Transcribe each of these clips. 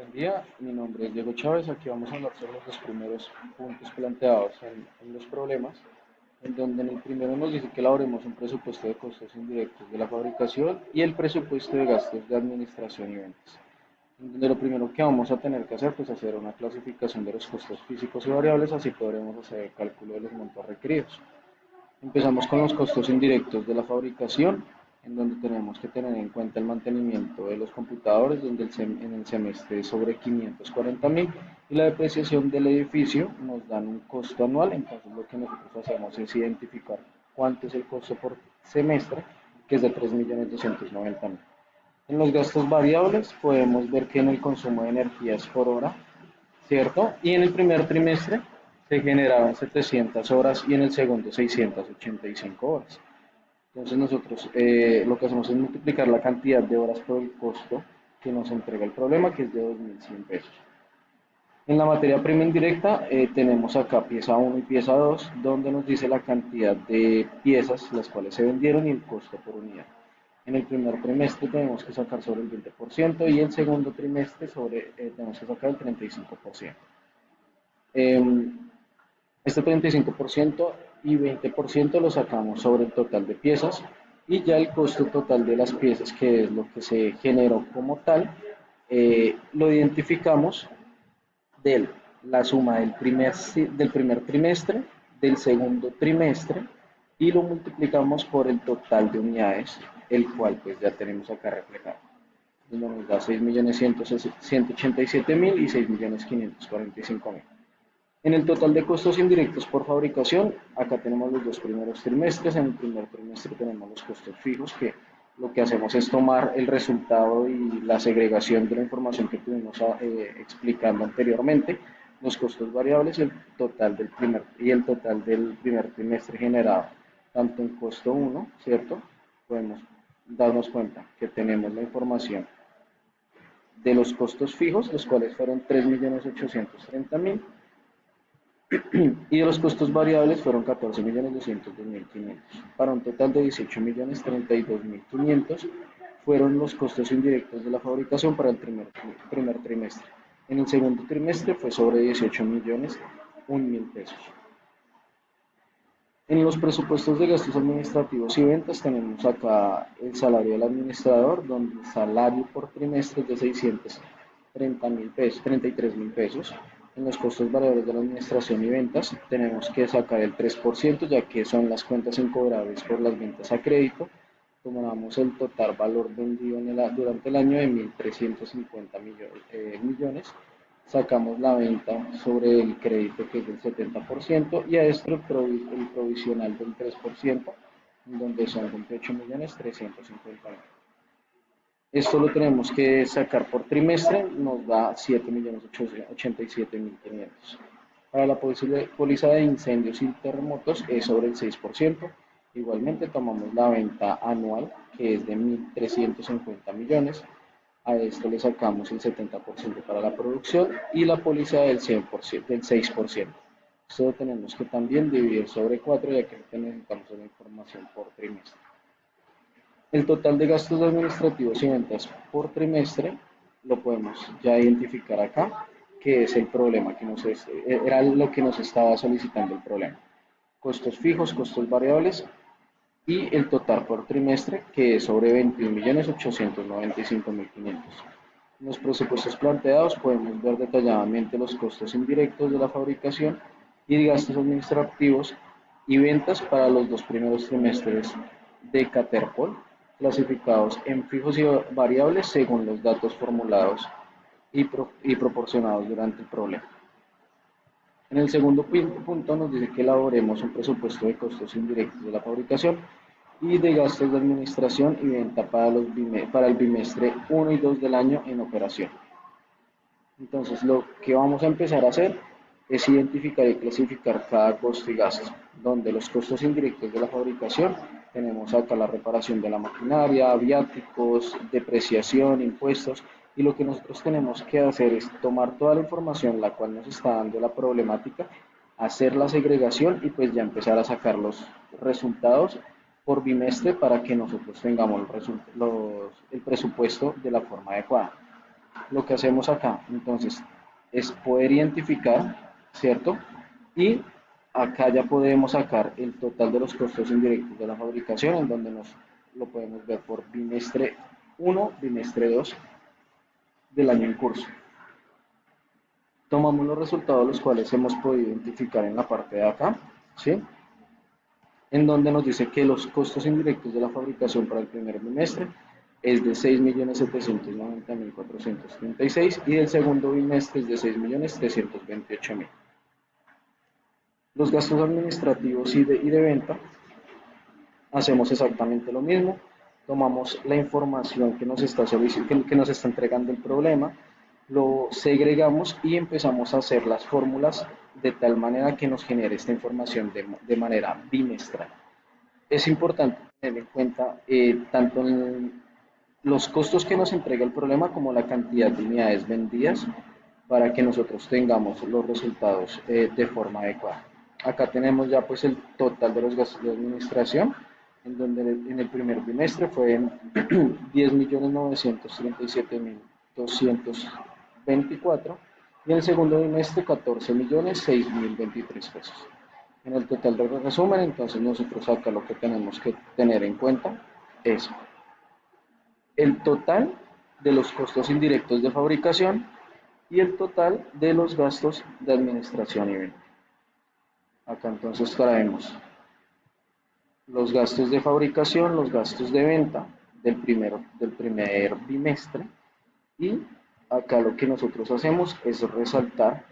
Buen día, mi nombre es Diego Chávez. Aquí vamos a hablar sobre los dos primeros puntos planteados en los problemas, en donde en el primero nos dice que elaboremos un presupuesto de costos indirectos de la fabricación y el presupuesto de gastos de administración y ventas. En donde lo primero que vamos a tener que hacer pues hacer una clasificación de los costos físicos y variables, así podremos hacer el cálculo de los montos requeridos. Empezamos con los costos indirectos de la fabricación, en donde tenemos que tener en cuenta el mantenimiento de los computadores, donde en el semestre es sobre 540.000, y la depreciación del edificio nos dan un costo anual. Entonces lo que nosotros hacemos es identificar cuánto es el costo por semestre, que es de 3.290.000. En los gastos variables podemos ver que en el consumo de energías por hora, ¿cierto? Y en el primer trimestre se generaban 700 horas y en el segundo 685 horas. Entonces nosotros lo que hacemos es multiplicar la cantidad de horas por el costo que nos entrega el problema, que es de 2.100 pesos. En la materia prima indirecta tenemos acá pieza uno y pieza 2, donde nos dice la cantidad de piezas las cuales se vendieron y el costo por unidad. En el primer trimestre tenemos que sacar sobre el 20% y el segundo trimestre tenemos que sacar el 35%. Este 35% y 20% lo sacamos sobre el total de piezas, y ya el costo total de las piezas, que es lo que se generó como tal, lo identificamos de la suma del primer trimestre, del segundo trimestre, y lo multiplicamos por el total de unidades, el cual pues ya tenemos acá reflejado. Nos da 6.187.000 y 6.545.000. En el total de costos indirectos por fabricación, acá tenemos los dos primeros trimestres. En el primer trimestre tenemos los costos fijos, que lo que hacemos es tomar el resultado y la segregación de la información que estuvimos explicando anteriormente, los costos variables y el total del primer trimestre generado, tanto en costo 1, ¿cierto? Podemos darnos cuenta que tenemos la información de los costos fijos, los cuales fueron 3.830.000, y de los costos variables fueron 14.202.500, para un total de 18.032.500 fueron los costos indirectos de la fabricación para el primer trimestre. En el segundo trimestre fue sobre 18.001.000 pesos. En los presupuestos de gastos administrativos y ventas tenemos acá el salario del administrador, donde el salario por trimestre es de 630.000 pesos, 33.000 pesos. En los costos variables de la administración y ventas tenemos que sacar el 3%, ya que son las cuentas incobrables por las ventas a crédito. Tomamos el total valor vendido durante el año de 1.350 millones, sacamos la venta sobre el crédito, que es del 70%, y a esto el provisional del 3%, donde son 28.350.000. Esto lo tenemos que sacar por trimestre, nos da 7.087.500. Para la póliza de incendios y terremotos es sobre el 6%. Igualmente tomamos la venta anual, que es de 1.350 millones. A esto le sacamos el 70% para la producción y la póliza del 100%, del 6%. Esto lo tenemos que también dividir sobre 4, ya que necesitamos la información por trimestre. El total de gastos administrativos y ventas por trimestre lo podemos ya identificar acá, que es el problema era lo que nos estaba solicitando el problema. Costos fijos, costos variables y el total por trimestre, que es sobre 21.895.500. En los presupuestos planteados podemos ver detalladamente los costos indirectos de la fabricación y gastos administrativos y ventas para los dos primeros trimestres de Caterpol, clasificados en fijos y variables según los datos formulados y proporcionados durante el problema. En el segundo punto nos dice que elaboremos un presupuesto de costos indirectos de la fabricación y de gastos de administración y venta para el bimestre 1 y 2 del año en operación. Entonces, lo que vamos a empezar a hacer es identificar y clasificar cada costo y gasto, donde los costos indirectos de la fabricación tenemos acá la reparación de la maquinaria, viáticos, depreciación, impuestos, y lo que nosotros tenemos que hacer es tomar toda la información la cual nos está dando la problemática, hacer la segregación y pues ya empezar a sacar los resultados por bimestre para que nosotros tengamos el presupuesto de la forma adecuada. Lo que hacemos acá, entonces, es poder identificar, ¿cierto? Y acá ya podemos sacar el total de los costos indirectos de la fabricación, en donde nos lo podemos ver por bimestre uno, bimestre 2 del año en curso. Tomamos los resultados los cuales hemos podido identificar en la parte de acá, ¿sí? En donde nos dice que los costos indirectos de la fabricación para el primer bimestre es de 6.790.436 y del segundo bimestre es de 6.328.000. Los gastos administrativos y de venta hacemos exactamente lo mismo. Tomamos la información que nos está que nos está entregando el problema, lo segregamos y empezamos a hacer las fórmulas de tal manera que nos genere esta información de manera bimestral. Es importante tener en cuenta tanto los costos que nos entrega el problema como la cantidad de unidades vendidas para que nosotros tengamos los resultados de forma adecuada. Acá tenemos ya pues el total de los gastos de administración, en donde en el primer bimestre fue en 10.937.224 y en el segundo bimestre 14.006.023 pesos. En el total del resumen, entonces nosotros acá lo que tenemos que tener en cuenta es el total de los costos indirectos de fabricación y el total de los gastos de administración y venta. Acá entonces traemos los gastos de fabricación, los gastos de venta del primer bimestre y acá lo que nosotros hacemos es resaltar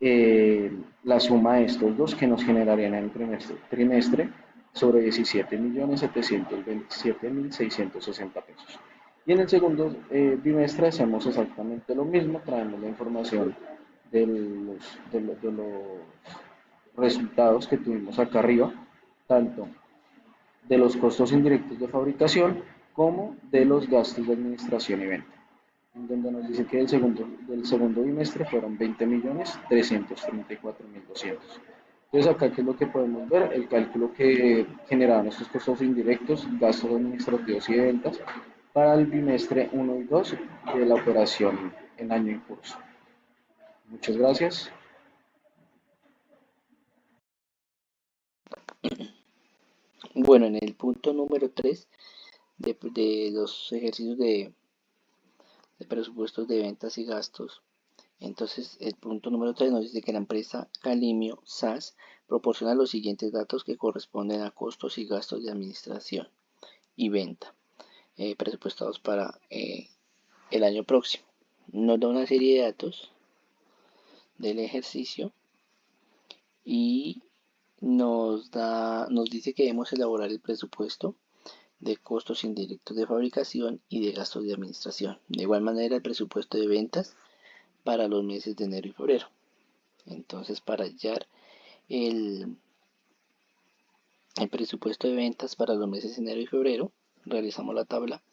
la suma de estos dos que nos generarían en el trimestre sobre 17.727.660 pesos. Y en el segundo bimestre hacemos exactamente lo mismo, traemos la información de los resultados que tuvimos acá arriba, tanto de los costos indirectos de fabricación como de los gastos de administración y venta, en donde nos dice que del segundo bimestre fueron 20.334.200. Entonces acá, ¿qué es lo que podemos ver? El cálculo que generaban estos costos indirectos, gastos administrativos y de ventas para el bimestre 1 y 2 de la operación en año en curso. Muchas gracias. Bueno, en el punto número 3 de los ejercicios de presupuestos de ventas y gastos, entonces el punto número 3 nos dice que la empresa Calimio SAS proporciona los siguientes datos que corresponden a costos y gastos de administración y venta presupuestados para el año próximo. Nos da una serie de datos del ejercicio y nos dice que debemos elaborar el presupuesto de costos indirectos de fabricación y de gastos de administración. De igual manera, el presupuesto de ventas para los meses de enero y febrero. Entonces, para hallar el, el presupuesto de ventas para los meses de enero y febrero, realizamos la tabla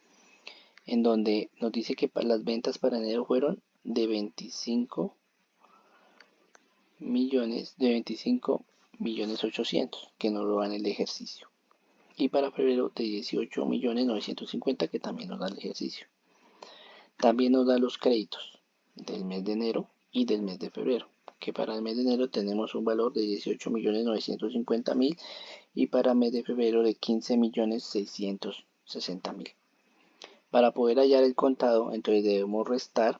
en donde nos dice que las ventas para enero fueron de 25 millones 800, que nos lo dan el ejercicio. Y para febrero de 18.950, que también nos da el ejercicio. También nos da los créditos del mes de enero y del mes de febrero, que para el mes de enero tenemos un valor de 18.950.000 y para el mes de febrero de 15.660.000. Para poder hallar el contado, entonces debemos restar,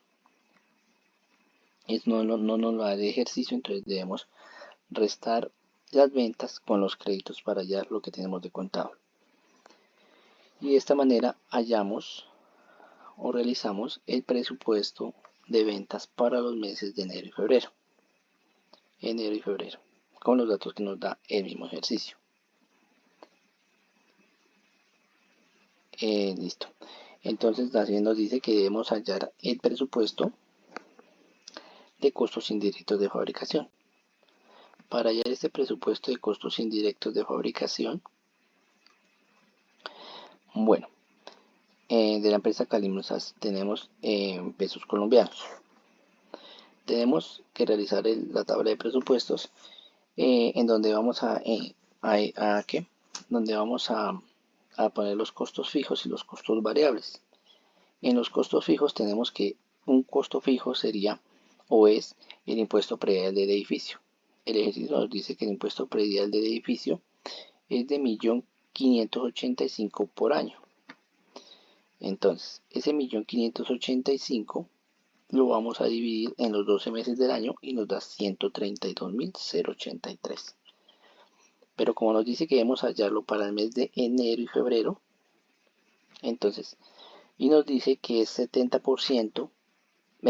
no nos lo da el ejercicio, entonces debemos restar las ventas con los créditos para hallar lo que tenemos de contado. Y de esta manera hallamos o realizamos el presupuesto de ventas para los meses de enero y febrero, con los datos que nos da el mismo ejercicio. Listo. Entonces también nos dice que debemos hallar el presupuesto de costos indirectos de fabricación. Para hallar este presupuesto de costos indirectos de fabricación, bueno, de la empresa Calimosas tenemos pesos colombianos. Tenemos que realizar la tabla de presupuestos en donde vamos donde vamos a poner los costos fijos y los costos variables. En los costos fijos tenemos que un costo fijo sería o es el impuesto predial del edificio. El ejercicio nos dice que el impuesto predial del edificio es de 1.585.000 por año. Entonces, ese 1.585.000 lo vamos a dividir en los 12 meses del año y nos da 132.083. Pero como nos dice que debemos hallarlo para el mes de enero y febrero, entonces, y nos dice que es 70%,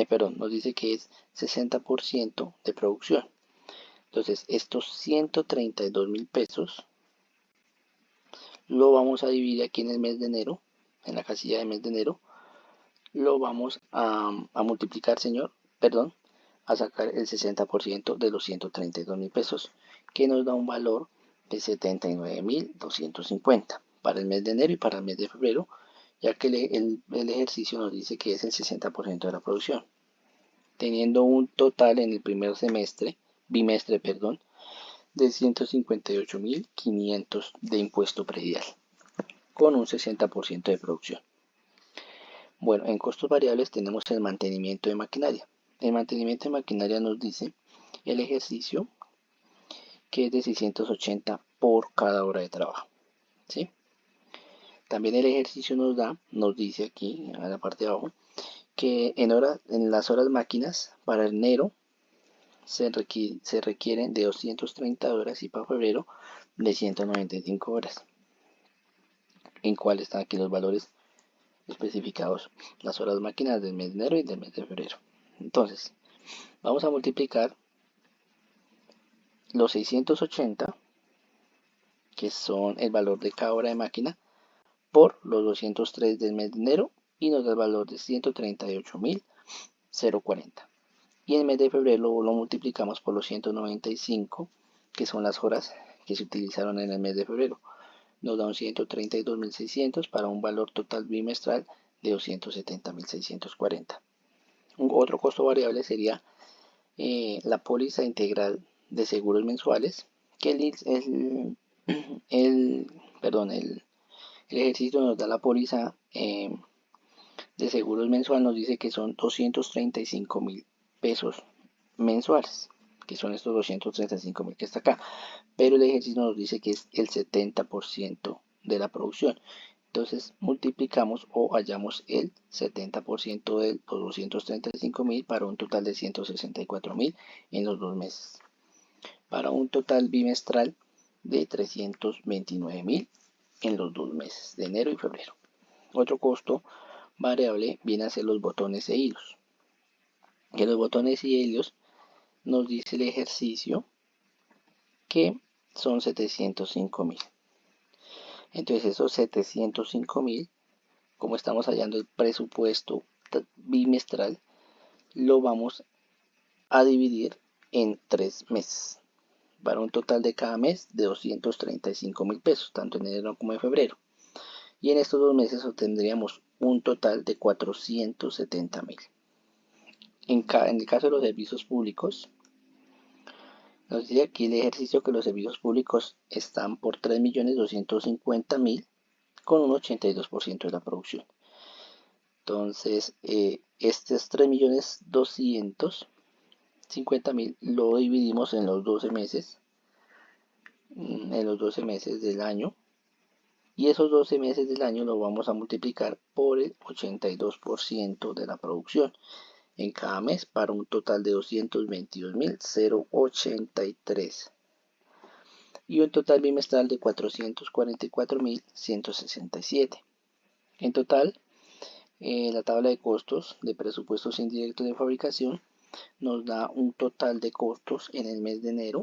perdón, nos dice que es 60% de producción. Entonces, estos 132.000 pesos lo vamos a dividir aquí en el mes de enero, en la casilla de mes de enero, lo vamos a multiplicar, a sacar el 60% de los 132.000 pesos, que nos da un valor de 79.250 para el mes de enero y para el mes de febrero, ya que el ejercicio nos dice que es el 60% de la producción, teniendo un total en el primer bimestre, de 158.500 de impuesto predial, con un 60% de producción. Bueno, en costos variables tenemos el mantenimiento de maquinaria. El mantenimiento de maquinaria nos dice el ejercicio que es de 680 por cada hora de trabajo, ¿sí? También el ejercicio nos dice aquí, a la parte de abajo, que en las horas máquinas para enero se requieren de 230 horas y para febrero de 195 horas. En cuál están aquí los valores especificados, las horas máquinas del mes de enero y del mes de febrero. Entonces, vamos a multiplicar los 680, que son el valor de cada hora de máquina, por los 203 del mes de enero y nos da el valor de 138.040. Y en el mes de febrero lo multiplicamos por los 195, que son las horas que se utilizaron en el mes de febrero. Nos da un 132.600 para un valor total bimestral de 270.640. Otro costo variable sería la póliza integral de seguros mensuales, que el ejercicio nos da la póliza de seguros mensual, nos dice que son 235.000 pesos mensuales, que son estos 235.000 que está acá, pero el ejercicio nos dice que es el 70% de la producción. Entonces multiplicamos o hallamos el 70% de los 235.000 para un total de 164.000 en los 2 meses, para un total bimestral de 329.000 en los 2 meses de enero y febrero. Otro costo variable viene a ser los botones e hilos. Que los botones y hilos nos dice el ejercicio que son 705.000. Entonces esos 705.000, como estamos hallando el presupuesto bimestral, lo vamos a dividir en 3 meses, para un total de cada mes de 235.000 pesos, tanto en enero como en febrero. Y en estos 2 meses obtendríamos un total de 470.000. En el caso de los servicios públicos, nos dice aquí el ejercicio que los servicios públicos están por 3.250.000 con un 82% de la producción. Entonces, estos 3.250.000 lo dividimos en los 12 meses, del año, y esos 12 meses del año lo vamos a multiplicar por el 82% de la producción en cada mes para un total de 222.083 y un total bimestral de 444.167. En total, la tabla de costos de presupuestos indirectos de fabricación nos da un total de costos en el mes de enero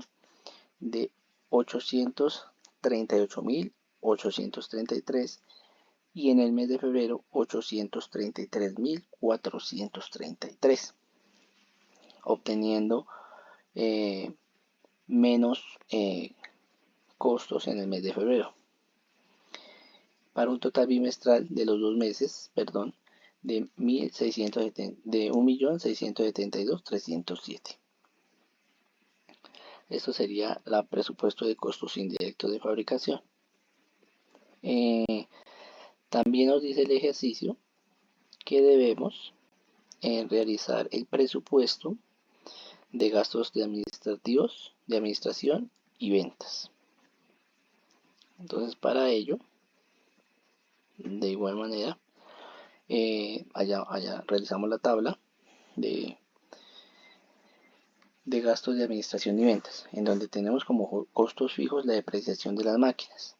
de 838.833 y en el mes de febrero 833.433, obteniendo menos costos en el mes de febrero, para un total bimestral de los 2 meses, de 1.672.307. Esto sería el presupuesto de costos indirectos de fabricación. También nos dice el ejercicio que debemos realizar el presupuesto de gastos de administrativos, de administración y ventas. Entonces, para ello, de igual manera, allá realizamos la tabla de, de gastos de administración y ventas, en donde tenemos como costos fijos la depreciación de las máquinas.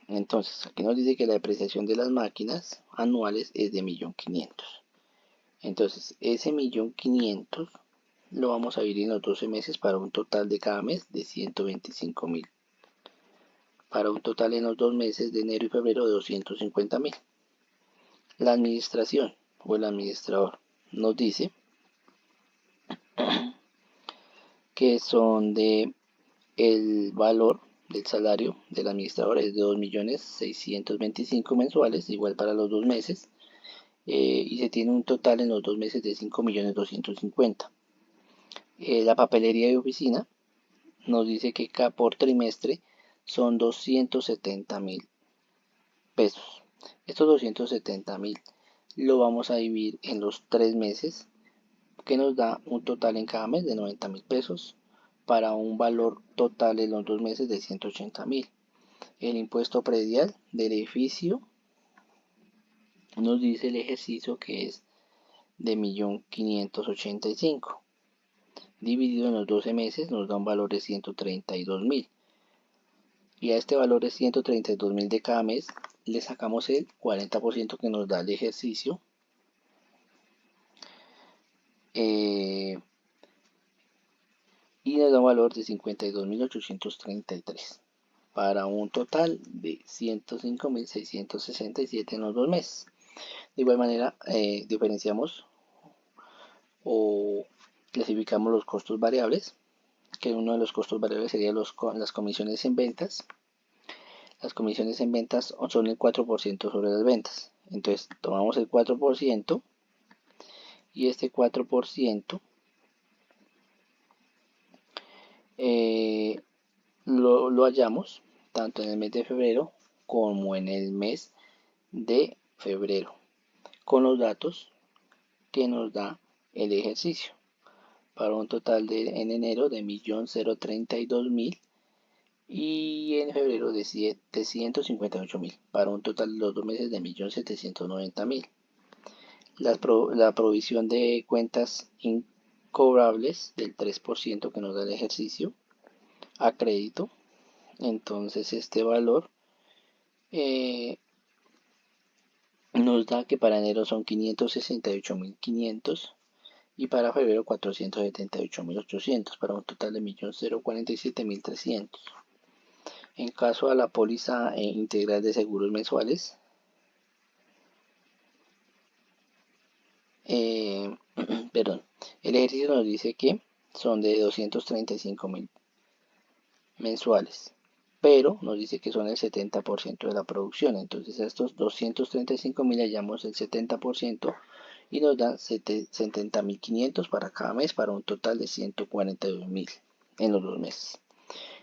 Entonces, aquí nos dice que la depreciación de las máquinas anuales es de 1.500.000. Entonces, ese 1.500.000 lo vamos a dividir en los 12 meses para un total de cada mes de 125.000. Para un total en los 2 meses de enero y febrero de 250.000. La administración o el administrador nos dice que son de el valor del salario del administrador es de 2.625.000 mensuales, igual para los 2 meses, y se tiene un total en los 2 meses de 5.250.000. La papelería de oficina nos dice que por trimestre son 270.000 pesos. Estos 270.000 lo vamos a dividir en los 3 meses, que nos da un total en cada mes de 90.000 pesos, para un valor total en los 2 meses de 180.000. El impuesto predial del edificio nos dice el ejercicio que es de 1.585.000. Dividido en los 12 meses nos da un valor de 132.000. Y a este valor de 132.000 de cada mes le sacamos el 40% que nos da el ejercicio. Y nos da un valor de 52.833 para un total de 105.667 en los 2 meses. De igual manera, diferenciamos o clasificamos los costos variables, que uno de los costos variables sería las comisiones en ventas. Las comisiones en ventas son el 4% sobre las ventas. Entonces tomamos el 4% y este 4% lo hallamos tanto en el mes de febrero como en el mes de febrero, con los datos que nos da el ejercicio, para un total en enero de 1.032.000 y en febrero de 758.000, para un total de los 2 meses de 1.790.000. La provisión de cuentas incobrables del 3% que nos da el ejercicio a crédito. Entonces este valor nos da que para enero son 568.500 y para febrero 478.800, para un total de 1.047.300. En caso a la póliza integral de seguros mensuales, perdón, el ejercicio nos dice que son de 235.000 mensuales, pero nos dice que son el 70% de la producción. Entonces a estos 235.000 hallamos el 70% y nos dan 70.500 para cada mes, para un total de 142.000 en los 2 meses.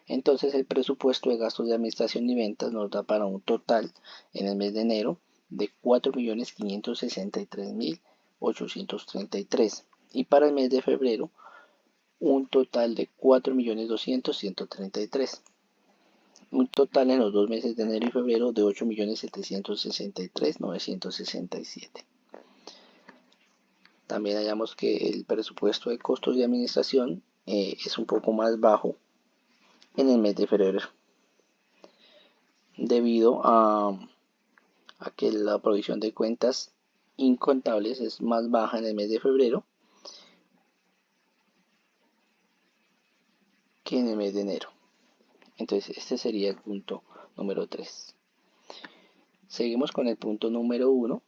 Entonces el presupuesto de gastos de administración y ventas nos da para un total en el mes de enero de 4.563.833 y para el mes de febrero un total de 4.200.133. Un total en los 2 meses de enero y febrero de 8.763.967. También hallamos que el presupuesto de costos de administración es un poco más bajo en el mes de febrero, debido a que la provisión de cuentas incontables es más baja en el mes de febrero que en el mes de enero. Entonces este sería el punto número 3. Seguimos con el punto número 1.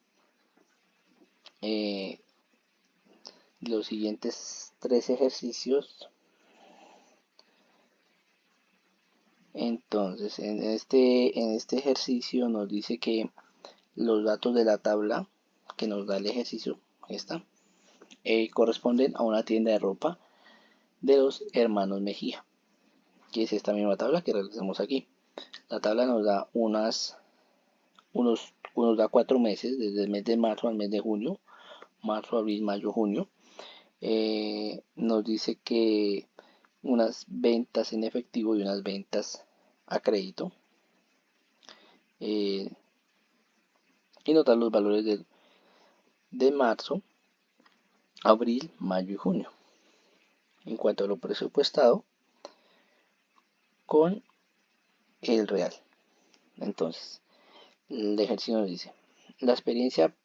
Los siguientes 3 ejercicios. Entonces en este ejercicio nos dice que los datos de la tabla que nos da el ejercicio corresponden a una tienda de ropa de los hermanos Mejía, que es esta misma tabla que realizamos aquí. La tabla nos da unos nos da 4 meses, desde el mes de marzo al mes de junio, marzo, abril, mayo, junio. Nos dice que unas ventas en efectivo y unas ventas a crédito. Y nos da los valores de marzo, abril, mayo y junio. En cuanto a lo presupuestado con el real. Entonces, el ejercicio nos dice, la experiencia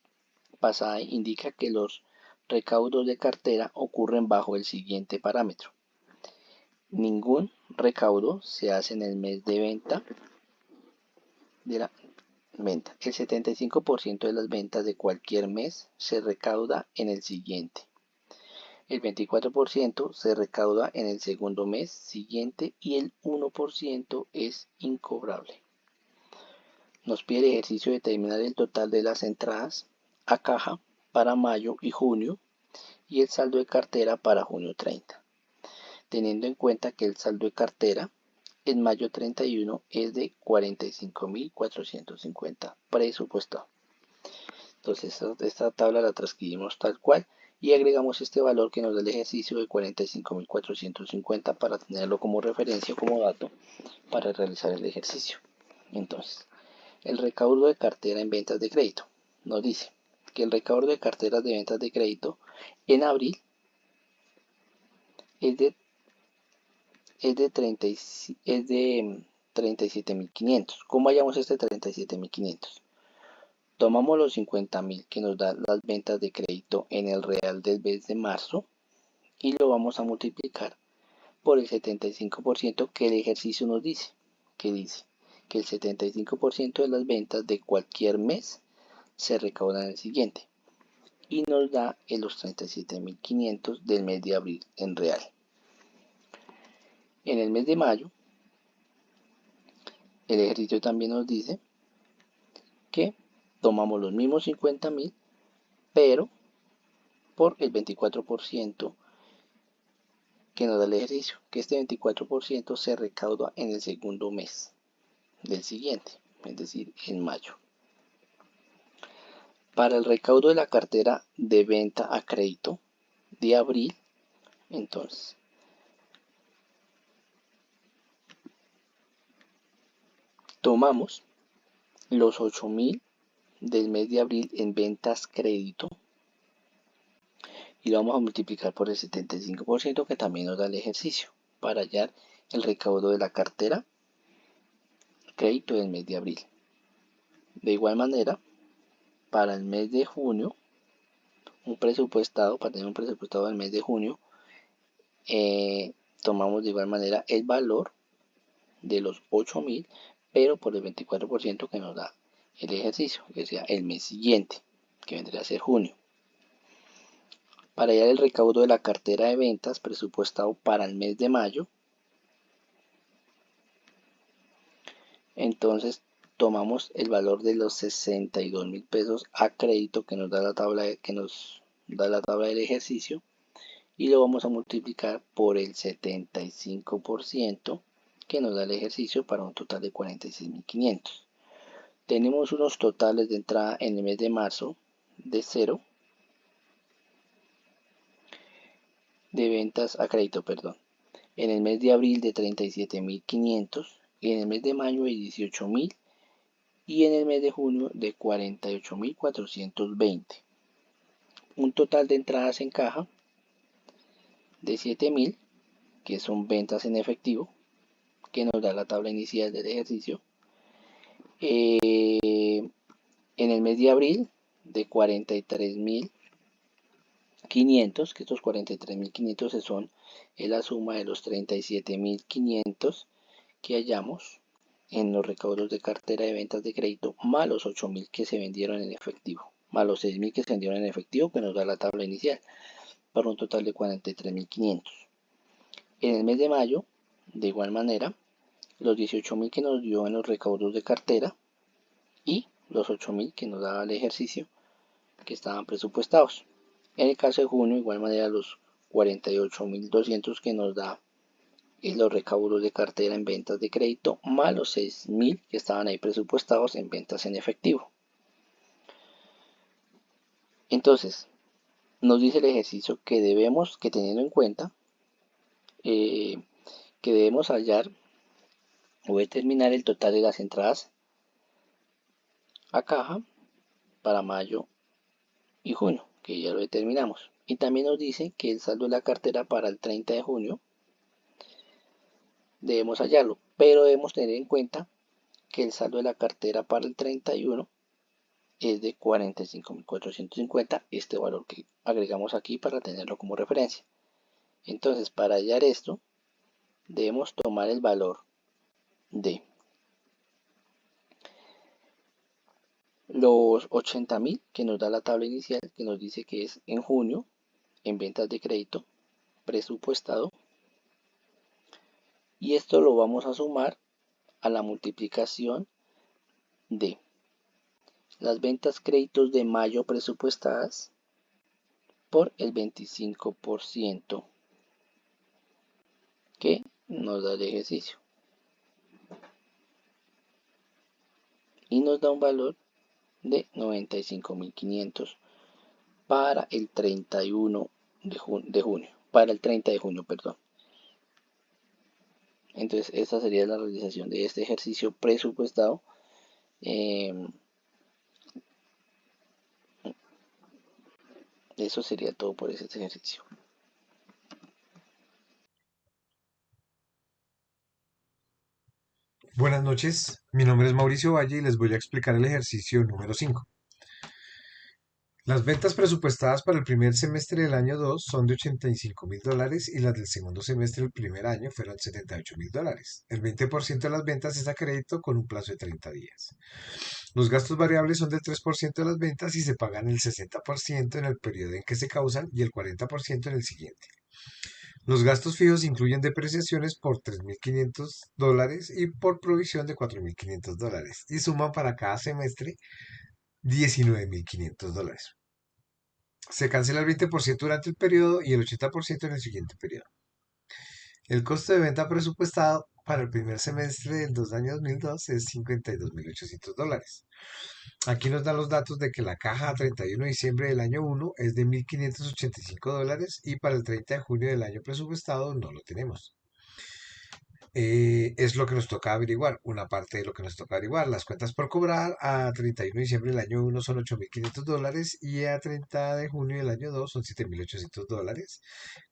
pasada indica que los recaudos de cartera ocurren bajo el siguiente parámetro. Ningún recaudo se hace en el mes de venta El 75% de las ventas de cualquier mes se recauda en el siguiente. El 24% se recauda en el segundo mes siguiente y el 1% es incobrable. Nos pide el ejercicio determinar el total de las entradas a caja para mayo y junio y el saldo de cartera para junio 30, teniendo en cuenta que el saldo de cartera en mayo 31 es de 45.450 presupuestado. Entonces esta tabla la transcribimos tal cual y agregamos este valor que nos da el ejercicio de 45.450 para tenerlo como referencia, como dato para realizar el ejercicio. Entonces, el recaudo de cartera en ventas de crédito nos dice que el recaudo de carteras de ventas de crédito en abril es de 37.500. ¿Cómo hallamos este 37.500? Tomamos los 50.000 que nos dan las ventas de crédito en el real del mes de marzo y lo vamos a multiplicar por el 75% que el ejercicio nos dice, que dice que el 75% de las ventas de cualquier mes se recaudan en el siguiente y nos da en los 37.500 del mes de abril en real. En el mes de mayo, el ejercicio también nos dice que tomamos los mismos 50.000, pero por el 24% que nos da el ejercicio, que este 24% se recauda en el segundo mes del siguiente, es decir, en mayo. Para el recaudo de la cartera de venta a crédito de abril, entonces, tomamos los 8.000 del mes de abril en ventas crédito y lo vamos a multiplicar por el 75% que también nos da el ejercicio para hallar el recaudo de la cartera crédito del mes de abril. De igual manera, para el mes de junio, para tener un presupuestado del mes de junio, tomamos de igual manera el valor de los 8.000, pero por el 24% que nos da el ejercicio, que sea el mes siguiente, que vendría a ser junio. Para hallar el recaudo de la cartera de ventas presupuestado para el mes de mayo, entonces tomamos el valor de los 62.000 pesos a crédito que nos da la tabla del ejercicio y lo vamos a multiplicar por el 75% que nos da el ejercicio para un total de 46.500. Tenemos unos totales de entrada en el mes de marzo de 0, de ventas a crédito, perdón. En el mes de abril de 37.500 y en el mes de mayo de 18.000 y en el mes de junio de 48.420. Un total de entradas en caja de 7.000, que son ventas en efectivo, que nos da la tabla inicial del ejercicio. En el mes de abril de 43.500, que estos 43.500 son la suma de los 37.500 que hallamos en los recaudos de cartera de ventas de crédito, más los 8.000 que se vendieron en efectivo, más los 6.000 que se vendieron en efectivo, que nos da la tabla inicial, para un total de 43.500. En el mes de mayo, de igual manera, los 18.000 que nos dio en los recaudos de cartera y los 8.000 que nos daba el ejercicio que estaban presupuestados. En el caso de junio, de igual manera, los 48.200 que nos da los recaudos de cartera en ventas de crédito, más los 6.000 que estaban ahí presupuestados en ventas en efectivo. Entonces, nos dice el ejercicio que teniendo en cuenta, eh, que debemos hallar o determinar el total de las entradas a caja para mayo y junio, que ya lo determinamos. Y también nos dice que el saldo de la cartera para el 30 de junio debemos hallarlo, pero debemos tener en cuenta que el saldo de la cartera para el 31 es de 45.450, este valor que agregamos aquí para tenerlo como referencia. Entonces, para hallar esto, debemos tomar el valor de los 80.000 que nos da la tabla inicial, que nos dice que es en junio, en ventas de crédito, presupuestado, y esto lo vamos a sumar a la multiplicación de las ventas créditos de mayo presupuestadas por el 25% que nos da el ejercicio. Y nos da un valor de 95.500 para el 31 de junio, para el 30 de junio, perdón. Entonces, esta sería la realización de este ejercicio presupuestado. Eso sería todo por este ejercicio. Buenas noches, mi nombre es Mauricio Valle y les voy a explicar el ejercicio número 5. Las ventas presupuestadas para el primer semestre del año 2 son de $85.000 y las del segundo semestre del primer año fueron $78.000. El 20% de las ventas es a crédito con un plazo de 30 días. Los gastos variables son del 3% de las ventas y se pagan el 60% en el periodo en que se causan y el 40% en el siguiente. Los gastos fijos incluyen depreciaciones por $3.500 y por provisión de $4.500 y suman para cada semestre $19.500. Se cancela el 20% durante el periodo y el 80% en el siguiente periodo. El costo de venta presupuestado para el primer semestre del año 2002 es $52.800. Aquí nos dan los datos de que la caja a 31 de diciembre del año 1 es de $1.585 y para el 30 de junio del año presupuestado no lo tenemos. Es lo que nos toca averiguar, una parte de lo que nos toca averiguar. Las cuentas por cobrar a 31 de diciembre del año 1 son $8.500 y a 30 de junio del año 2 son $7.800.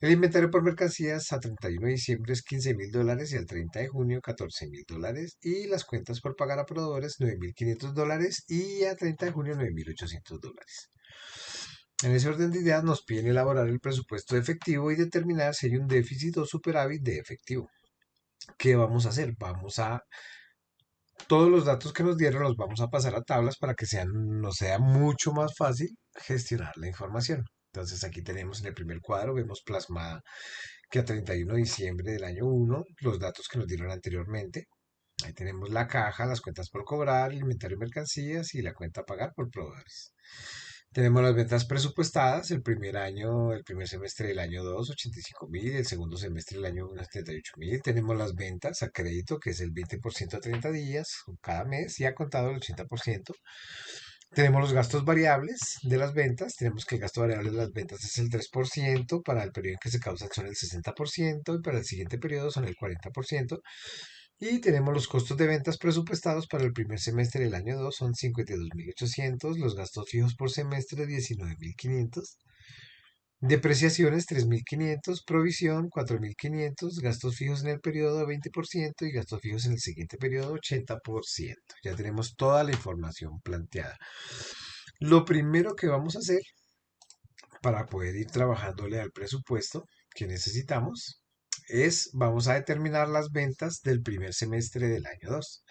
El inventario por mercancías a 31 de diciembre es $15.000 y al 30 de junio $14.000. Y las cuentas por pagar a proveedores $9.500 y a 30 de junio $9.800. En ese orden de ideas nos piden elaborar el presupuesto de efectivo y determinar si hay un déficit o superávit de efectivo. ¿Qué vamos a hacer? Todos los datos que nos dieron los vamos a pasar a tablas para que nos sea mucho más fácil gestionar la información. Entonces aquí tenemos en el primer cuadro, vemos plasmada que a 31 de diciembre del año 1, los datos que nos dieron anteriormente. Ahí tenemos la caja, las cuentas por cobrar, el inventario de mercancías y la cuenta a pagar por proveedores. Tenemos las ventas presupuestadas, el primer semestre del año 2, 85.000, el segundo semestre del año 1, 78.000. Tenemos las ventas a crédito, que es el 20% a 30 días cada mes y ha contado el 80%. Tenemos los gastos variables de las ventas. Tenemos que el gasto variable de las ventas es el 3%, para el periodo en que se causa son el 60% y para el siguiente periodo son el 40%. Y tenemos los costos de ventas presupuestados para el primer semestre del año 2 son 52.800, los gastos fijos por semestre 19.500, depreciaciones 3.500, provisión 4.500, gastos fijos en el periodo 20% y gastos fijos en el siguiente periodo 80%. Ya tenemos toda la información planteada. Lo primero que vamos a hacer para poder ir trabajándole al presupuesto que necesitamos vamos a determinar las ventas del primer semestre del año 2.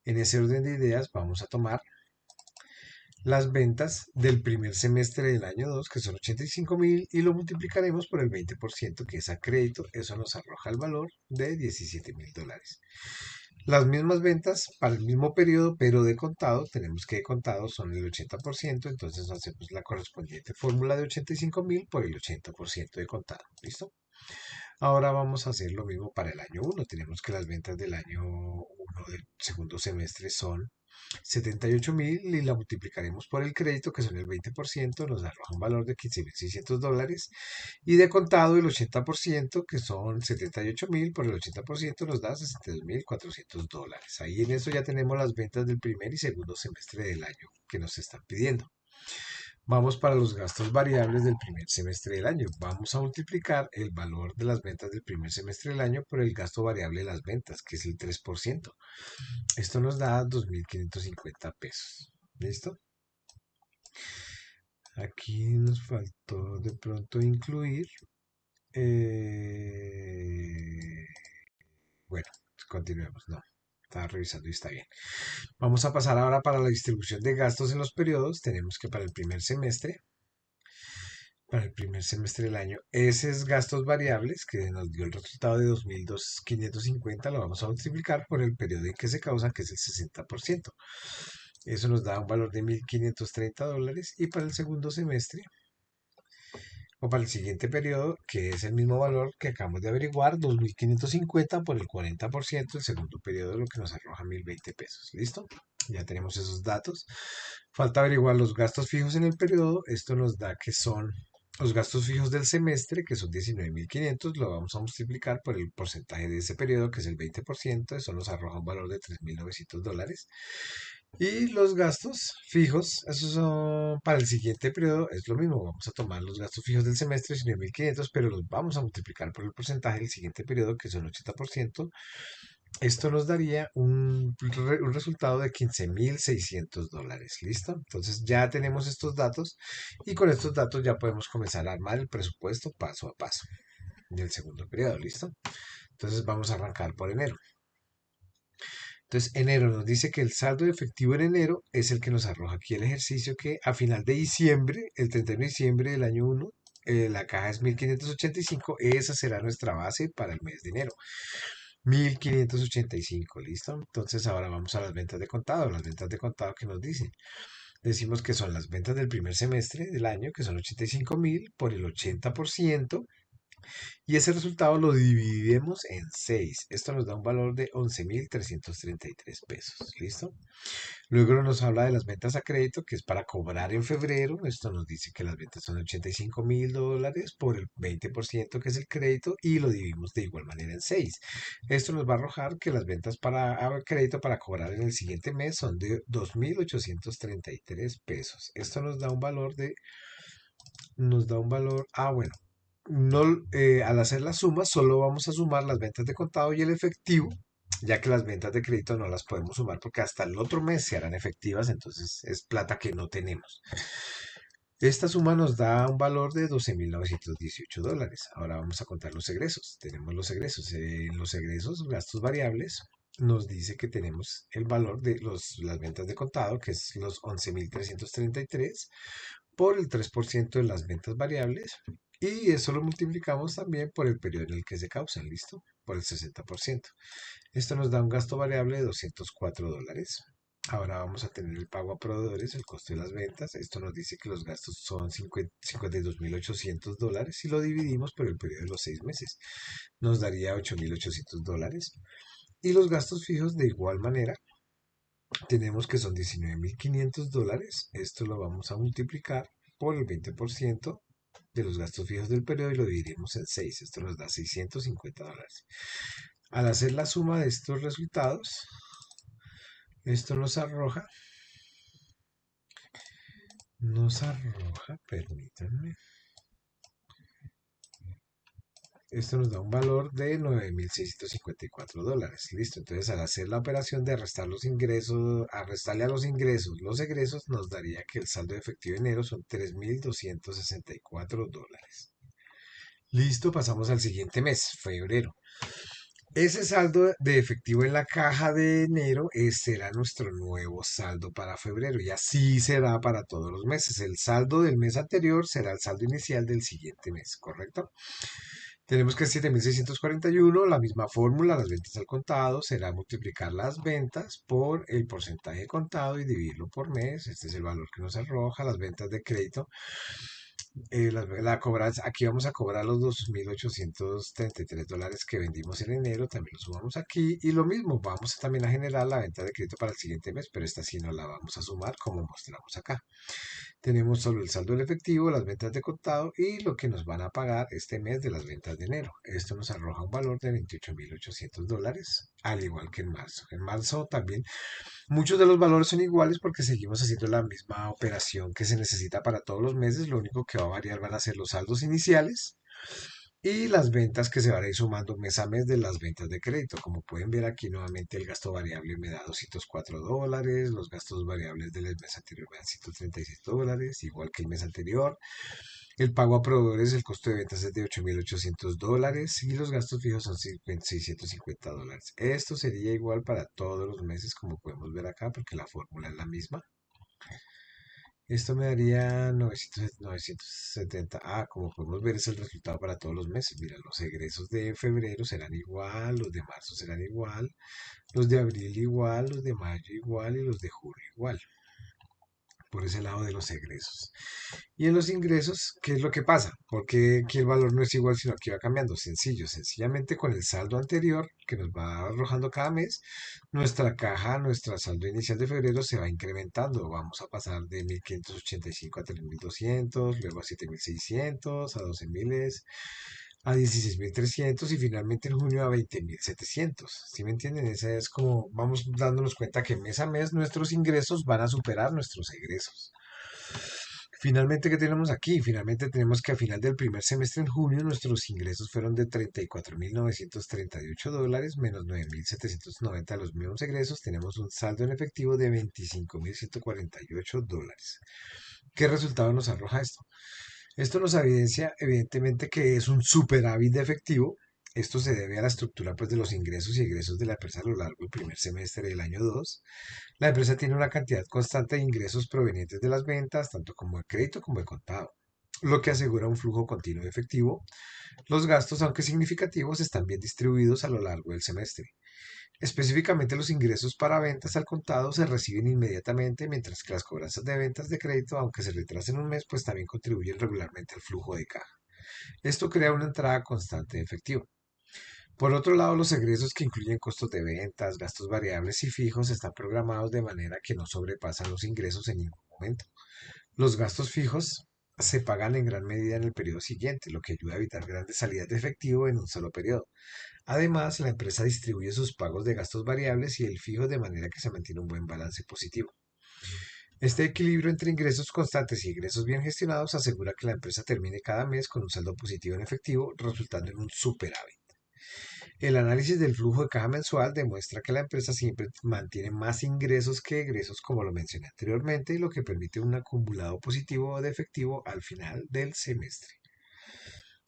En ese orden de ideas vamos a tomar las ventas del primer semestre del año 2, que son 85.000, y lo multiplicaremos por el 20%, que es a crédito. Eso nos arroja el valor de $17.000. Las mismas ventas para el mismo periodo, pero de contado, tenemos que de contado son el 80%, entonces hacemos la correspondiente fórmula de 85.000 por el 80% de contado. ¿Listo? Ahora vamos a hacer lo mismo para el año 1. Tenemos que las ventas del año 1 del segundo semestre son 78.000 y la multiplicaremos por el crédito, que son el 20%, nos arroja un valor de $15.600. Y de contado el 80%, que son 78.000 por el 80%, nos da $62.400. Ahí en eso ya tenemos las ventas del primer y segundo semestre del año que nos están pidiendo. Vamos para los gastos variables del primer semestre del año. Vamos a multiplicar el valor de las ventas del primer semestre del año por el gasto variable de las ventas, que es el 3%. Esto nos da 2.550 pesos. ¿Listo? Aquí nos faltó de pronto incluir. Bueno, continuemos. No, estaba revisando y está bien. Vamos a pasar ahora para la distribución de gastos en los periodos. Tenemos que para el primer semestre del año, esos gastos variables que nos dio el resultado de 2.550 lo vamos a multiplicar por el periodo en que se causa, que es el 60%. Eso nos da un valor de $1.530 y para el segundo semestre o para el siguiente periodo, que es el mismo valor que acabamos de averiguar, 2.550 por el 40%, el segundo periodo lo que nos arroja 1.020 pesos. ¿Listo? Ya tenemos esos datos. Falta averiguar los gastos fijos en el periodo. Esto nos da que son los gastos fijos del semestre, que son 19.500, lo vamos a multiplicar por el porcentaje de ese periodo, que es el 20%, eso nos arroja un valor de $3.900. Y los gastos fijos, esos son para el siguiente periodo, es lo mismo, vamos a tomar los gastos fijos del semestre, 19.500, pero los vamos a multiplicar por el porcentaje del siguiente periodo, que son 80%. Esto nos daría un resultado de $15.600. ¿Listo? Entonces ya tenemos estos datos y con estos datos ya podemos comenzar a armar el presupuesto paso a paso del segundo periodo. ¿Listo? Entonces vamos a arrancar por enero. Entonces, enero nos dice que el saldo efectivo en enero es el que nos arroja aquí el ejercicio, que a final de diciembre, el 31 de diciembre del año 1, la caja es 1.585, esa será nuestra base para el mes de enero. 1.585, ¿listo? Entonces ahora vamos a las ventas de contado. Las ventas de contado que nos dicen. Decimos que son las ventas del primer semestre del año, que son 85.000 por el 80%. Y ese resultado lo dividimos en 6. Esto nos da un valor de 11.333 pesos. ¿Listo? Luego nos habla de las ventas a crédito, que es para cobrar en febrero. Esto nos dice que las ventas son $85.000 por el 20%, que es el crédito, y lo dividimos de igual manera en 6. Esto nos va a arrojar que las ventas para crédito para cobrar en el siguiente mes son de 2.833 pesos. Esto nos da un valor, bueno, no, al hacer la suma, solo vamos a sumar las ventas de contado y el efectivo, ya que las ventas de crédito no las podemos sumar porque hasta el otro mes se harán efectivas, entonces es plata que no tenemos. Esta suma nos da un valor de $12.918. Ahora vamos a contar los egresos. Tenemos los egresos. En los egresos, gastos variables, nos dice que tenemos el valor de las ventas de contado, que es los 11.333 por el 3% de las ventas variables, y eso lo multiplicamos también por el periodo en el que se causan, ¿listo? Por el 60%. Esto nos da un gasto variable de $204. Ahora vamos a tener el pago a proveedores, el costo de las ventas. Esto nos dice que los gastos son $52.800 y lo dividimos por el periodo de los 6 meses. Nos daría $8.800. Y los gastos fijos de igual manera tenemos que son $19.500. Esto lo vamos a multiplicar por el 20% de los gastos fijos del periodo y lo dividimos en 6. Esto nos da $650. Al hacer la suma de estos resultados, esto permítanme, esto nos da un valor de $9.654. Listo, entonces al hacer la operación de restar los ingresos, a restarle a los egresos, nos daría que el saldo de efectivo de enero son $3.264. Listo, pasamos al siguiente mes, febrero. Ese saldo de efectivo en la caja de enero será nuestro nuevo saldo para febrero y así será para todos los meses. El saldo del mes anterior será el saldo inicial del siguiente mes, ¿correcto? Tenemos que 7.641, la misma fórmula, las ventas al contado, será multiplicar las ventas por el porcentaje contado y dividirlo por mes. Este es el valor que nos arroja las ventas de crédito. la cobranza, aquí vamos a cobrar los $2.833 que vendimos en enero, también lo sumamos aquí y lo mismo, vamos también a generar la venta de crédito para el siguiente mes, pero esta sí no la vamos a sumar como mostramos acá. Tenemos solo el saldo del efectivo, las ventas de contado y lo que nos van a pagar este mes de las ventas de enero. Esto nos arroja un valor de $28.800, al igual que en marzo. En marzo también muchos de los valores son iguales porque seguimos haciendo la misma operación que se necesita para todos los meses. Lo único que va a variar van a ser los saldos iniciales y las ventas que se van a ir sumando mes a mes de las ventas de crédito. Como pueden ver aquí nuevamente el gasto variable me da $204, los gastos variables del mes anterior me dan $136, igual que el mes anterior. El pago a proveedores, el costo de ventas es de $8.800 y los gastos fijos son $650. Esto sería igual para todos los meses, como podemos ver acá, porque la fórmula es la misma. Esto me daría 970. Como podemos ver, es el resultado para todos los meses. Mira, los egresos de febrero serán igual, los de marzo serán igual, los de abril igual, los de mayo igual y los de julio igual. Por ese lado de los egresos. Y en los ingresos, ¿qué es lo que pasa? Porque aquí el valor no es igual, sino que va cambiando. Sencillo, sencillamente con el saldo anterior que nos va arrojando cada mes, nuestra caja, nuestra saldo inicial de febrero se va incrementando. Vamos a pasar de 1.585 a 3.200, luego a 7.600, a 12.000, a 16.300 y finalmente en junio a 20.700. ¿Sí me entienden? Esa es como vamos dándonos cuenta que mes a mes nuestros ingresos van a superar nuestros egresos. Finalmente, ¿qué tenemos aquí? Finalmente tenemos que a final del primer semestre en junio nuestros ingresos fueron de $34.938 menos 9.790 de los mismos egresos. Tenemos un saldo en efectivo de $25.148. ¿Qué resultado nos arroja esto? Esto nos evidencia evidentemente que es un superávit de efectivo. Esto se debe a la estructura pues, de los ingresos y egresos de la empresa a lo largo del primer semestre del año 2. La empresa tiene una cantidad constante de ingresos provenientes de las ventas, tanto como de crédito como de contado, lo que asegura un flujo continuo de efectivo. Los gastos, aunque significativos, están bien distribuidos a lo largo del semestre. Específicamente los ingresos para ventas al contado se reciben inmediatamente, mientras que las cobranzas de ventas de crédito, aunque se retrasen un mes, pues también contribuyen regularmente al flujo de caja. Esto crea una entrada constante de efectivo. Por otro lado, los egresos que incluyen costos de ventas, gastos variables y fijos están programados de manera que no sobrepasan los ingresos en ningún momento. Los gastos fijos se pagan en gran medida en el periodo siguiente, lo que ayuda a evitar grandes salidas de efectivo en un solo periodo. Además, la empresa distribuye sus pagos de gastos variables y el fijo de manera que se mantiene un buen balance positivo. Este equilibrio entre ingresos constantes y ingresos bien gestionados asegura que la empresa termine cada mes con un saldo positivo en efectivo, resultando en un superávit. El análisis del flujo de caja mensual demuestra que la empresa siempre mantiene más ingresos que egresos, como lo mencioné anteriormente, lo que permite un acumulado positivo de efectivo al final del semestre.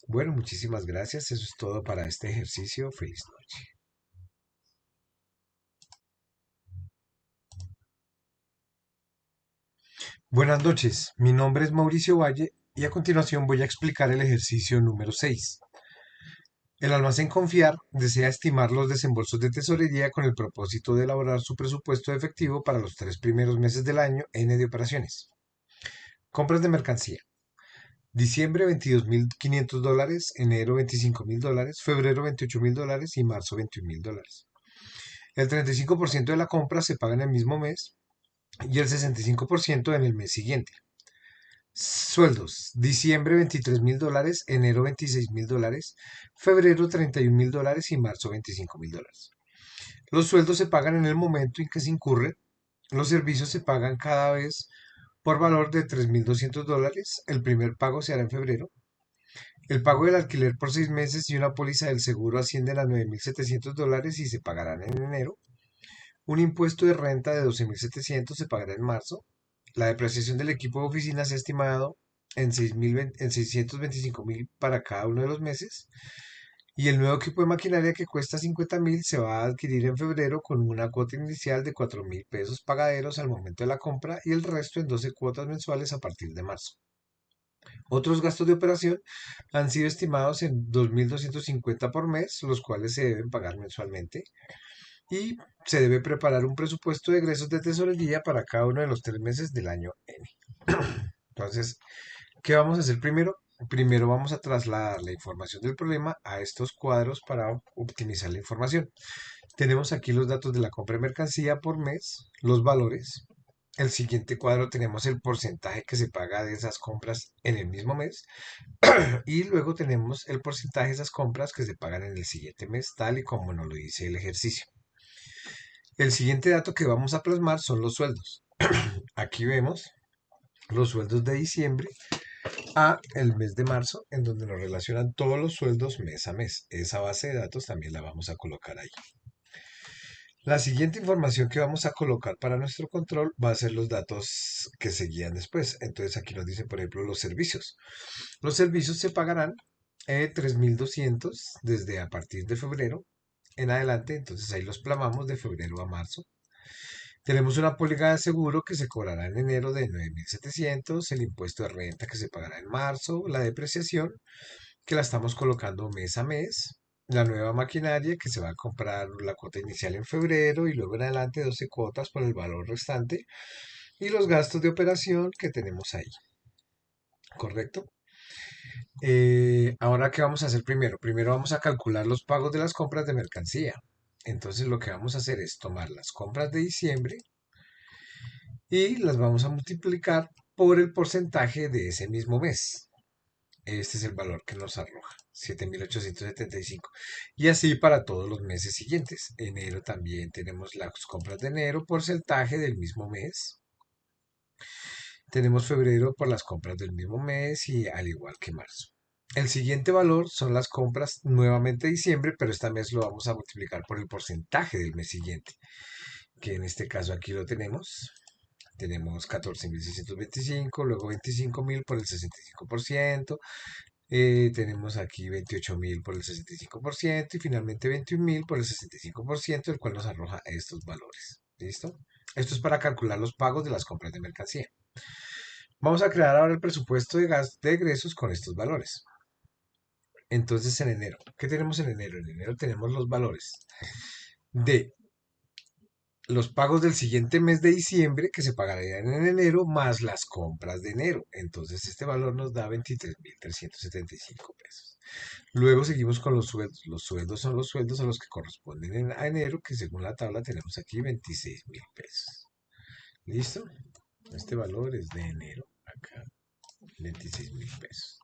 Bueno, muchísimas gracias. Eso es todo para este ejercicio. Feliz noche. Buenas noches. Mi nombre es Mauricio Valle y a continuación voy a explicar el ejercicio número 6. El almacén Confiar desea estimar los desembolsos de tesorería con el propósito de elaborar su presupuesto de efectivo para los 3 primeros meses del año N de operaciones. Compras de mercancía. Diciembre $22.500, enero $25.000, febrero $28.000 y marzo $21.000. El 35% de la compra se paga en el mismo mes y el 65% en el mes siguiente. Sueldos. Diciembre $23.000, enero $26.000, febrero $31.000 y marzo $25.000. Los sueldos se pagan en el momento en que se incurren. Los servicios se pagan cada vez por valor de $3.200. El primer pago se hará en febrero. El pago del alquiler por 6 meses y una póliza del seguro ascienden a $9.700 y se pagarán en enero. Un impuesto de renta de $12.700 se pagará en marzo. La depreciación del equipo de oficina se ha estimado en 625.000 para cada uno de los meses. Y el nuevo equipo de maquinaria que cuesta 50.000 se va a adquirir en febrero con una cuota inicial de 4.000 pesos pagaderos al momento de la compra y el resto en 12 cuotas mensuales a partir de marzo. Otros gastos de operación han sido estimados en 2.250 por mes, los cuales se deben pagar mensualmente. Y se debe preparar un presupuesto de egresos de tesorería para cada uno de los 3 meses del año N. Entonces, ¿Qué vamos a hacer primero? Primero vamos a trasladar la información del problema a estos cuadros para optimizar la información. Tenemos aquí los datos de la compra de mercancía por mes, los valores. El siguiente cuadro tenemos el porcentaje que se paga de esas compras en el mismo mes y luego tenemos el porcentaje de esas compras que se pagan en el siguiente mes, tal y como nos lo dice el ejercicio. El siguiente dato que vamos a plasmar son los sueldos. Aquí vemos los sueldos de diciembre a el mes de marzo, en donde nos relacionan todos los sueldos mes a mes. Esa base de datos también la vamos a colocar ahí. La siguiente información que vamos a colocar para nuestro control va a ser los datos que seguían después. Entonces aquí nos dice, por ejemplo, los servicios. Los servicios se pagarán 3.200 desde a partir de febrero en adelante. Entonces ahí los plasmamos de febrero a marzo. Tenemos una póliza de seguro que se cobrará en enero de 9.700, el impuesto de renta que se pagará en marzo, la depreciación que la estamos colocando mes a mes, la nueva maquinaria que se va a comprar la cuota inicial en febrero y luego en adelante 12 cuotas por el valor restante y los gastos de operación que tenemos ahí. ¿Correcto? Ahora, ¿qué vamos a hacer primero? Primero vamos a calcular los pagos de las compras de mercancía. Entonces lo que vamos a hacer es tomar las compras de diciembre y las vamos a multiplicar por el porcentaje de ese mismo mes. Este es el valor que nos arroja, 7.875. Y así para todos los meses siguientes. Enero también tenemos las compras de enero, porcentaje del mismo mes. Tenemos febrero por las compras del mismo mes y al igual que marzo. El siguiente valor son las compras nuevamente de diciembre, pero esta mes lo vamos a multiplicar por el porcentaje del mes siguiente, que en este caso aquí lo tenemos. Tenemos 14.625, luego 25.000 por el 65%, tenemos aquí 28.000 por el 65% y finalmente 21.000 por el 65%, el cual nos arroja estos valores. ¿Listo? Esto es para calcular los pagos de las compras de mercancía. Vamos a crear ahora el presupuesto de gastos de egresos con estos valores. Entonces en enero, ¿qué tenemos en enero? En enero tenemos los valores de los pagos del siguiente mes de diciembre que se pagarían en enero más las compras de enero. Entonces este valor nos da 23.375 pesos. Luego seguimos con los sueldos. Los sueldos son los sueldos a los que corresponden a enero, que según la tabla tenemos aquí 26.000 pesos. ¿Listo? Este valor es de enero, acá, 26.000 pesos.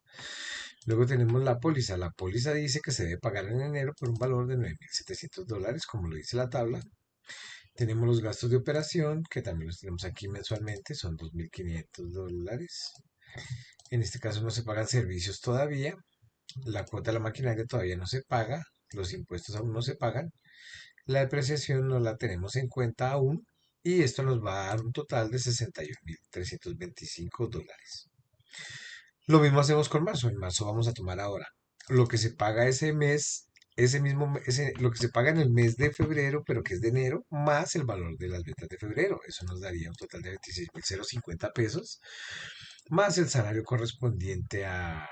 Luego tenemos la póliza. La póliza dice que se debe pagar en enero por un valor de $9.700, como lo dice la tabla. Tenemos los gastos de operación, que también los tenemos aquí mensualmente, son $2.500. En este caso no se pagan servicios todavía. La cuota de la maquinaria todavía no se paga. Los impuestos aún no se pagan. La depreciación no la tenemos en cuenta aún. Y esto nos va a dar un total de $61.325. Lo mismo hacemos con marzo. En marzo vamos a tomar ahora lo que se paga ese mes, lo que se paga en el mes de febrero, pero que es de enero, más el valor de las ventas de febrero. Eso nos daría un total de 26.050 pesos, más el salario correspondiente a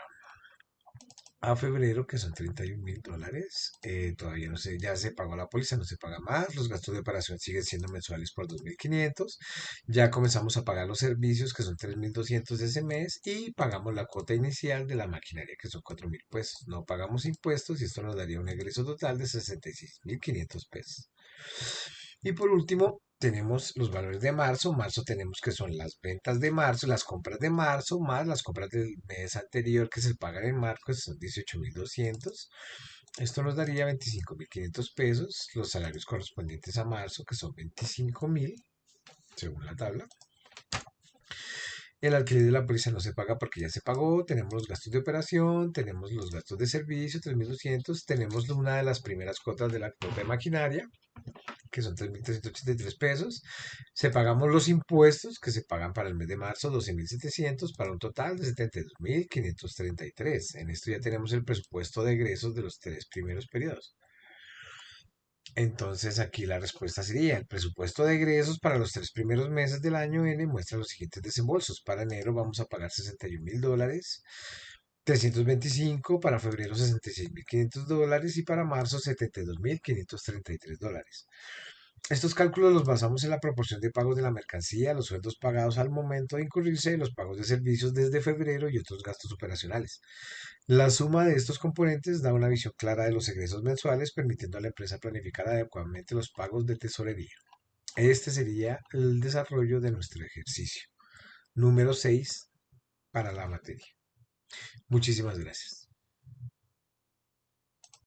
febrero, que son $31.000. Todavía no sé, ya se pagó la póliza, no se paga más. Los gastos de operación siguen siendo mensuales por 2.500. Ya comenzamos a pagar los servicios, que son 3.200 de ese mes. Y pagamos la cuota inicial de la maquinaria, que son 4.000 pesos. No pagamos impuestos y esto nos daría un egreso total de 66.500 pesos. Y por último, tenemos los valores de marzo. Marzo tenemos que son las ventas de marzo, las compras de marzo, más las compras del mes anterior que se pagan en marzo, que son 18.200. Esto nos daría 25.500 pesos. Los salarios correspondientes a marzo, que son 25.000, según la tabla. El alquiler de la póliza no se paga porque ya se pagó. Tenemos los gastos de operación, tenemos los gastos de servicio, 3.200. Tenemos una de las primeras cuotas de la cuota de maquinaria, que son 3.383 pesos. Se pagamos los impuestos que se pagan para el mes de marzo, 12.700, para un total de 72.533. En esto ya tenemos el presupuesto de egresos de los 3 primeros periodos. Entonces aquí la respuesta sería, el presupuesto de egresos para los 3 primeros meses del año N muestra los siguientes desembolsos. Para enero vamos a pagar $61.000, 325, para febrero $66.500 y para marzo $72.533. Estos cálculos los basamos en la proporción de pagos de la mercancía, los sueldos pagados al momento de incurrirse, los pagos de servicios desde febrero y otros gastos operacionales. La suma de estos componentes da una visión clara de los egresos mensuales, permitiendo a la empresa planificar adecuadamente los pagos de tesorería. Este sería el desarrollo de nuestro ejercicio. Número 6 para la materia. Muchísimas gracias.